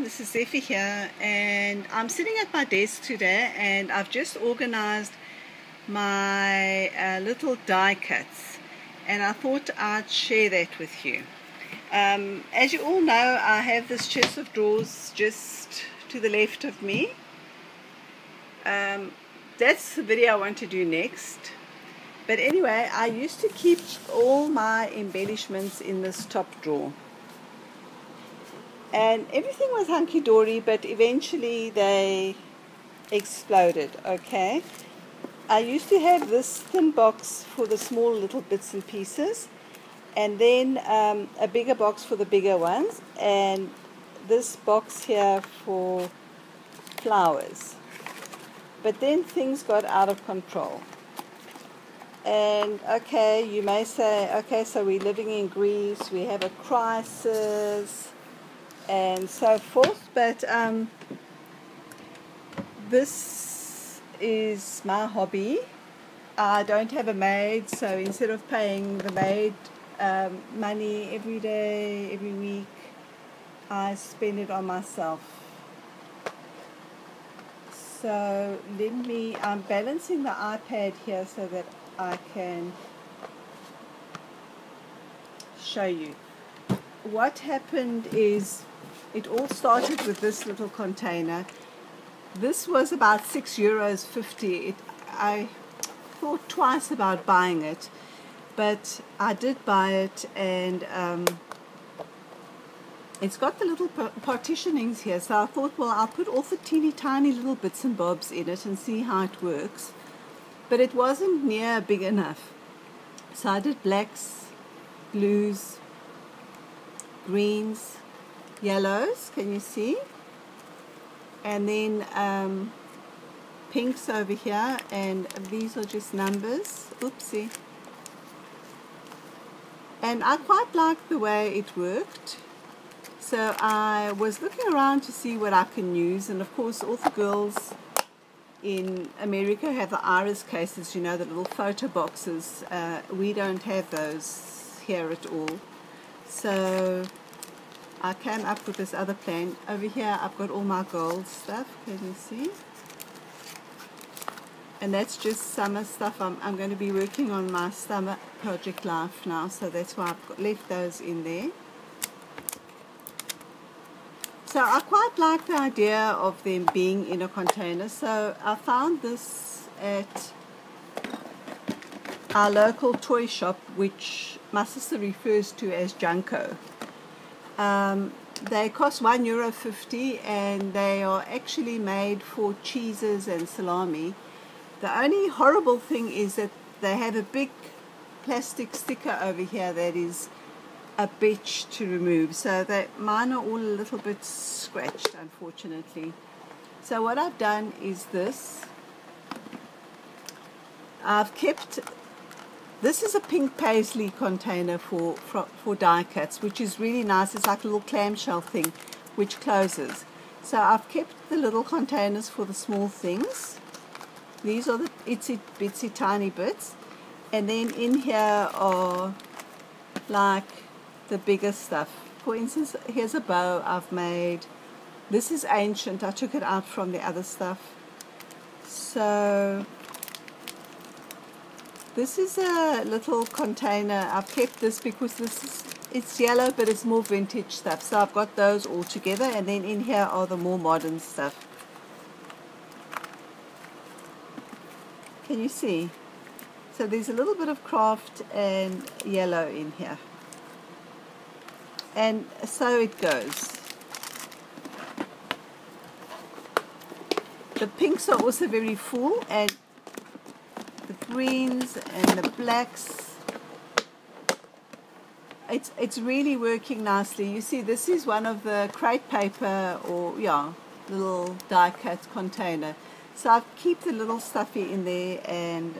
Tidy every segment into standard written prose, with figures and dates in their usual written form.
everyone, this is Zeffy here, and I'm sitting at my desk today and I've just organized my little die cuts, and I thought I'd share that with you. As you all know, I have this chest of drawers just to the left of me. That's the video I want to do next. But anyway, I used to keep all my embellishments in this top drawer. And everything was hunky-dory, but eventually they exploded, okay? I used to have this thin box for the small little bits and pieces, and then a bigger box for the bigger ones, and this box here for flowers. But then things got out of control. And okay, you may say, okay, so we're living in Greece, we have a crisis, and so forth, but this is my hobby. I don't have a maid, so instead of paying the maid money every day, every week, I spend it on myself. So I'm balancing the iPad here so that I can show you. What happened is, it all started with this little container. This was about €6.50. I thought twice about buying it, but I did buy it, and it's got the little partitionings here, so I thought, well, I'll put all the teeny tiny little bits and bobs in it and see how it works. But it wasn't near big enough. So I did blacks, blues, greens, yellows, can you see? And then pinks over here, and these are just numbers. Oopsie. And I quite liked the way it worked. So I was looking around to see what I can use, and of course all the girls in America have the iris cases, you know, the little photo boxes. We don't have those here at all. So I came up with this other plan. Over here I've got all my gold stuff, can you see? And that's just summer stuff. I'm going to be working on my summer project life now, so that's why I've left those in there. So I quite like the idea of them being in a container. So I found this at our local toy shop, which my sister refers to as Junko. They cost €1.50, and they are actually made for cheeses and salami. The only horrible thing is that they have a big plastic sticker over here that is a bitch to remove, so that mine are all a little bit scratched, unfortunately. So what I've done is this. I've kept, this is a pink paisley container for die cuts, which is really nice. It's like a little clamshell thing which closes. So I've kept the little containers for the small things. These are the itsy bitsy tiny bits, and then in here are like the bigger stuff. For instance, here's a bow I've made. This is ancient. I took it out from the other stuff. So this is a little container. I've kept this because it's yellow, but it's more vintage stuff. So I've got those all together, and then in here are the more modern stuff. Can you see? So there's a little bit of craft and yellow in here. And so it goes. The pinks are also very full, and the greens and the blacks. It's really working nicely. You see, this is one of the crate paper, or yeah, little die cut container. So I keep the little stuffy in there, and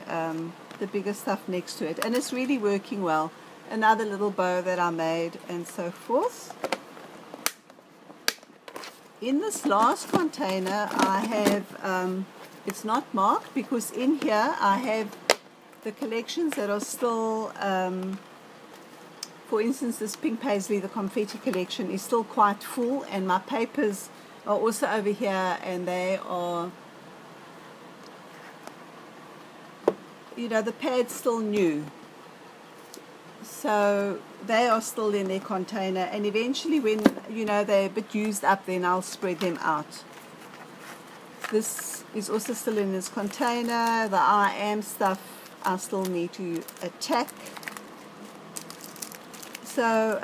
the bigger stuff next to it, and it's really working well. Another little bow that I made, and so forth. In this last container I have, it's not marked because in here I have the collections that are still for instance, this pink paisley, the confetti collection, is still quite full, and my papers are also over here, and they are, you know, the pad's still new, so they are still in their container, and eventually when, you know, they're a bit used up, then I'll spread them out. This is also still in this container. The I am stuff I still need to attack. So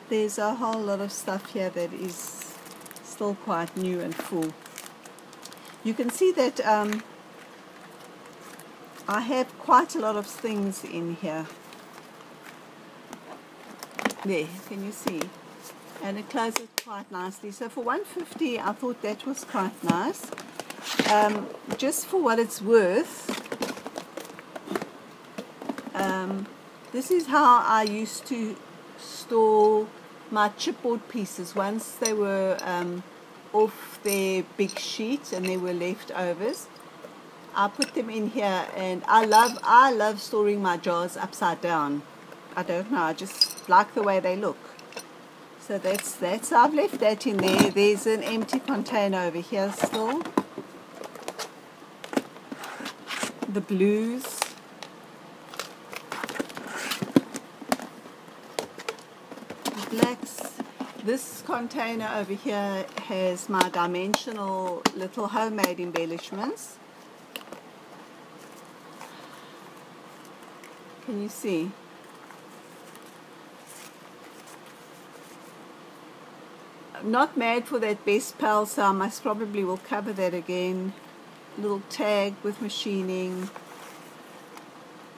there's a whole lot of stuff here that is still quite new and full. You can see that I have quite a lot of things in here. There, can you see? And it closes quite nicely. So for $1.50, I thought that was quite nice. Just for what it's worth, this is how I used to store my chipboard pieces once they were off their big sheet and there were leftovers. I put them in here, and I love storing my jars upside down. I don't know, I just like the way they look. So that's I've left that in there. There's an empty container over here still. The blues. The blacks. This container over here has my dimensional little homemade embellishments. Can you see? I'm not mad for that best pal, so I most probably will cover that again. Little tag with machining.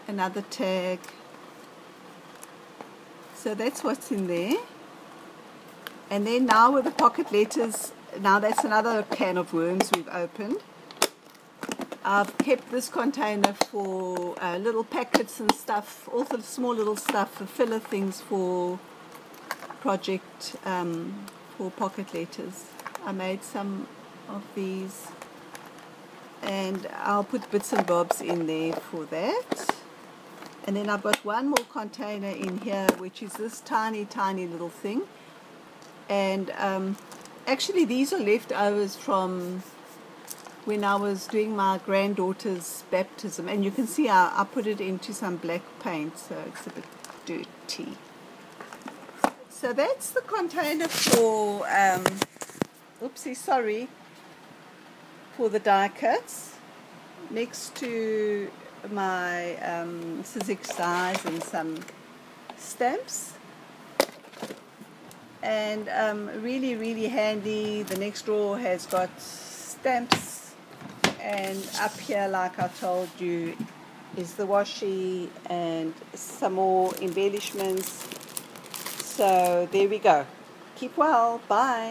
Another tag. So that's what's in there. And then now with the pocket letters, now that's another can of worms we've opened. I've kept this container for little packets and stuff, all the small little stuff, the filler things for project, for pocket letters. I made some of these, and I'll put bits and bobs in there for that. And then I've got one more container in here, which is this tiny little thing. And actually these are leftovers from when I was doing my granddaughter's baptism, and you can see I put it into some black paint, so it's a bit dirty. So that's the container for oopsie, sorry, for the die cuts, next to my Sizzix dies and some stamps. And really handy. The next drawer has got stamps, and up here, like I told you, is the washi and some more embellishments. So there we go. Keep well. Bye.